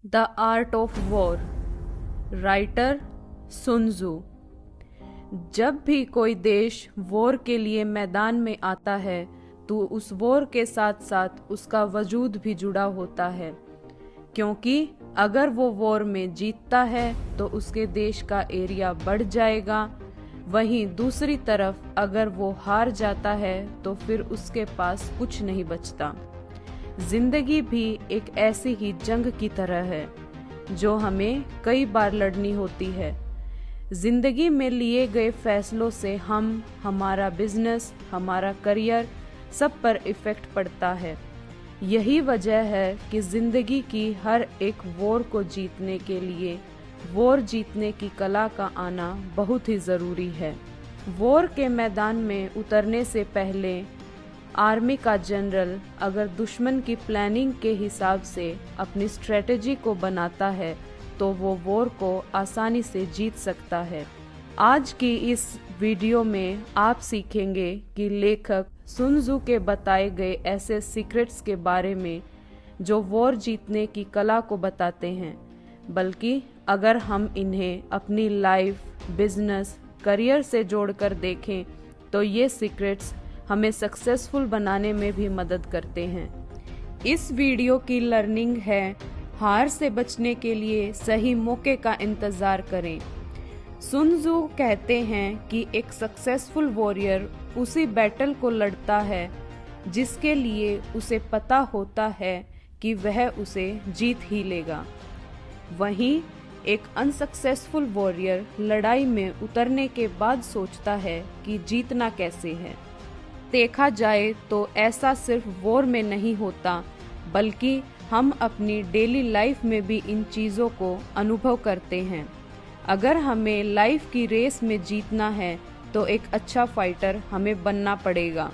The art of war, writer soon Tzu. जब भी कोई देश वॉर के लिए मैदान में आता है तो उस वॉर के साथ साथ उसका वजूद भी जुड़ा होता है, क्योंकि अगर वो वॉर में जीतता है तो उसके देश का एरिया बढ़ जाएगा। वहीं दूसरी तरफ अगर वो हार जाता है तो फिर उसके पास कुछ नहीं बचता। जिंदगी भी एक ऐसी ही जंग की तरह है जो हमें कई बार लड़नी होती है। जिंदगी में लिए गए फैसलों से हमारा बिजनेस, हमारा करियर सब पर इफेक्ट पड़ता है। यही वजह है कि जिंदगी की हर एक वॉर को जीतने के लिए वॉर जीतने की कला का आना बहुत ही ज़रूरी है। वॉर के मैदान में उतरने से पहले आर्मी का जनरल अगर दुश्मन की प्लानिंग के हिसाब से अपनी स्ट्रेटजी को बनाता है तो वो वॉर को आसानी से जीत सकता है। आज की इस वीडियो में आप सीखेंगे कि लेखक सुन त्सू के बताए गए ऐसे सीक्रेट्स के बारे में जो वॉर जीतने की कला को बताते हैं, बल्कि अगर हम इन्हें अपनी लाइफ, बिजनेस, करियर से जोड़कर देखें तो ये सीक्रेट्स हमें सक्सेसफुल बनाने में भी मदद करते हैं। इस वीडियो की लर्निंग है, हार से बचने के लिए सही मौके का इंतजार करें। सुन त्सू कहते हैं कि एक सक्सेसफुल वॉरियर उसी बैटल को लड़ता है जिसके लिए उसे पता होता है कि वह उसे जीत ही लेगा। वहीं एक अनसक्सेसफुल वॉरियर लड़ाई में उतरने के बाद सोचता है कि जीतना कैसे है। देखा जाए तो ऐसा सिर्फ वॉर में नहीं होता, बल्कि हम अपनी डेली लाइफ में भी इन चीज़ों को अनुभव करते हैं। अगर हमें लाइफ की रेस में जीतना है तो एक अच्छा फाइटर हमें बनना पड़ेगा।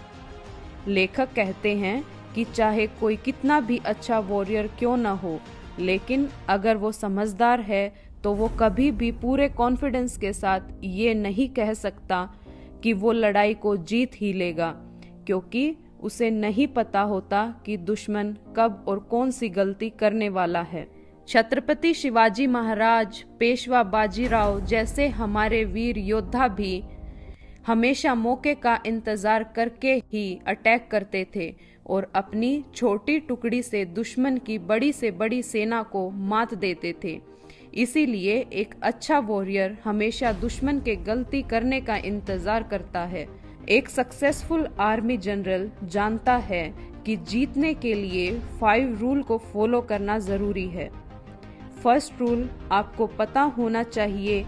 लेखक कहते हैं कि चाहे कोई कितना भी अच्छा वॉरियर क्यों न हो, लेकिन अगर वो समझदार है तो वो कभी भी पूरे कॉन्फिडेंस के साथ ये नहीं कह सकता कि वो लड़ाई को जीत ही लेगा, क्योंकि उसे नहीं पता होता कि दुश्मन कब और कौन सी गलती करने वाला है। छत्रपति शिवाजी महाराज, पेशवा बाजीराव जैसे हमारे वीर योद्धा भी हमेशा मौके का इंतजार करके ही अटैक करते थे और अपनी छोटी टुकड़ी से दुश्मन की बड़ी से बड़ी सेना को मात देते थे। इसीलिए एक अच्छा वॉरियर हमेशा दुश्मन के गलती करने का इंतजार करता है। एक सक्सेसफुल आर्मी जनरल जानता है कि जीतने के लिए 5 रूल को फॉलो करना जरूरी है। फर्स्ट रूल, आपको पता होना चाहिए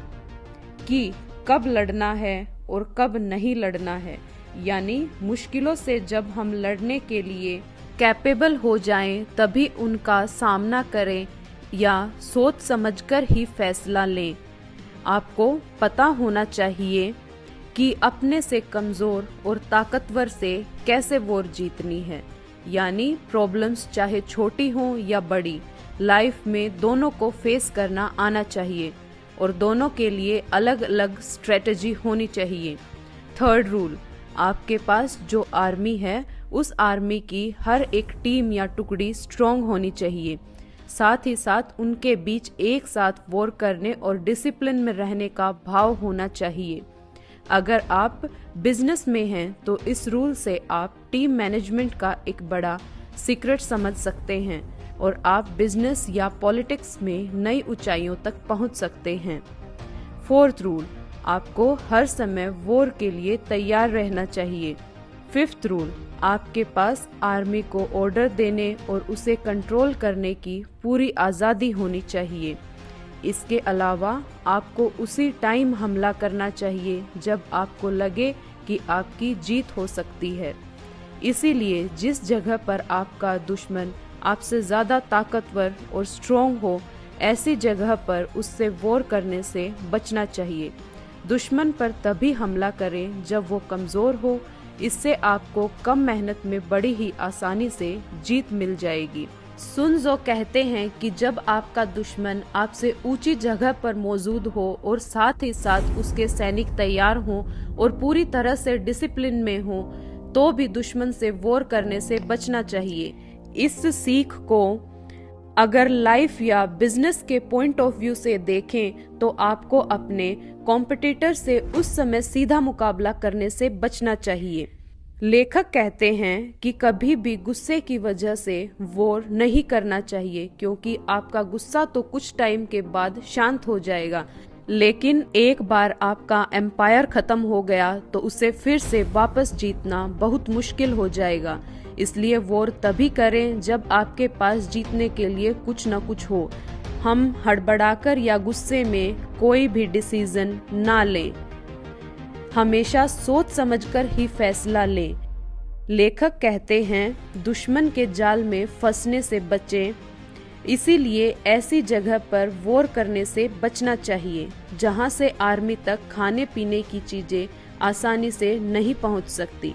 कि कब लड़ना है और कब नहीं लड़ना है। यानी मुश्किलों से जब हम लड़ने के लिए कैपेबल हो जाएं तभी उनका सामना करें या सोच समझकर ही फैसला लें। आपको पता होना चाहिए कि अपने से कमज़ोर और ताकतवर से कैसे वॉर जीतनी है। यानी प्रॉब्लम्स चाहे छोटी हों या बड़ी, लाइफ में दोनों को फेस करना आना चाहिए और दोनों के लिए अलग अलग स्ट्रेटजी होनी चाहिए। थर्ड रूल, आपके पास जो आर्मी है उस आर्मी की हर एक टीम या टुकड़ी स्ट्रॉन्ग होनी चाहिए। साथ ही साथ उनके बीच एक साथ वॉर करने और डिसिप्लिन में रहने का भाव होना चाहिए। अगर आप बिजनेस में हैं तो इस रूल से आप टीम मैनेजमेंट का एक बड़ा सीक्रेट समझ सकते हैं और आप बिजनेस या पॉलिटिक्स में नई ऊंचाइयों तक पहुंच सकते हैं। फोर्थ रूल, आपको हर समय वॉर के लिए तैयार रहना चाहिए। फिफ्थ रूल, आपके पास आर्मी को ऑर्डर देने और उसे कंट्रोल करने की पूरी आज़ादी होनी चाहिए। इसके अलावा आपको उसी टाइम हमला करना चाहिए जब आपको लगे कि आपकी जीत हो सकती है। इसीलिए जिस जगह पर आपका दुश्मन आपसे ज़्यादा ताकतवर और स्ट्रॉन्ग हो, ऐसी जगह पर उससे वॉर करने से बचना चाहिए। दुश्मन पर तभी हमला करें जब वो कमज़ोर हो। इससे आपको कम मेहनत में बड़ी ही आसानी से जीत मिल जाएगी। सुन त्सू कहते हैं कि जब आपका दुश्मन आपसे ऊंची जगह पर मौजूद हो और साथ ही साथ उसके सैनिक तैयार हों और पूरी तरह से डिसिप्लिन में हों, तो भी दुश्मन से वॉर करने से बचना चाहिए। इस सीख को अगर लाइफ या बिजनेस के पॉइंट ऑफ व्यू से देखें तो आपको अपने कॉम्पिटिटर से उस समय सीधा मुकाबला करने से बचना चाहिए। लेखक कहते हैं कि कभी भी गुस्से की वजह से वॉर नहीं करना चाहिए, क्योंकि आपका गुस्सा तो कुछ टाइम के बाद शांत हो जाएगा, लेकिन एक बार आपका एम्पायर खत्म हो गया तो उसे फिर से वापस जीतना बहुत मुश्किल हो जाएगा। इसलिए वॉर तभी करें जब आपके पास जीतने के लिए कुछ न कुछ हो। हम हड़बड़ाकर या गुस्से में कोई भी डिसीजन ना लें, हमेशा सोच समझकर ही फैसला लें। लेखक कहते हैं, दुश्मन के जाल में फंसने से बचें, इसीलिए ऐसी जगह पर वॉर करने से बचना चाहिए जहां से आर्मी तक खाने पीने की चीजें आसानी से नहीं पहुंच सकती।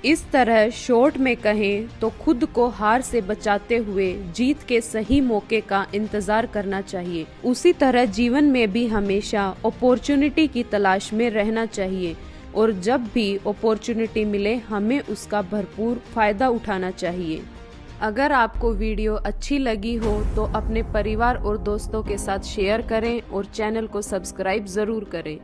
इस तरह शॉर्ट में कहें तो खुद को हार से बचाते हुए जीत के सही मौके का इंतजार करना चाहिए। उसी तरह जीवन में भी हमेशा अपॉर्चुनिटी की तलाश में रहना चाहिए और जब भी अपॉर्चुनिटी मिले हमें उसका भरपूर फायदा उठाना चाहिए। अगर आपको वीडियो अच्छी लगी हो तो अपने परिवार और दोस्तों के साथ शेयर करें और चैनल को सब्सक्राइब जरूर करें।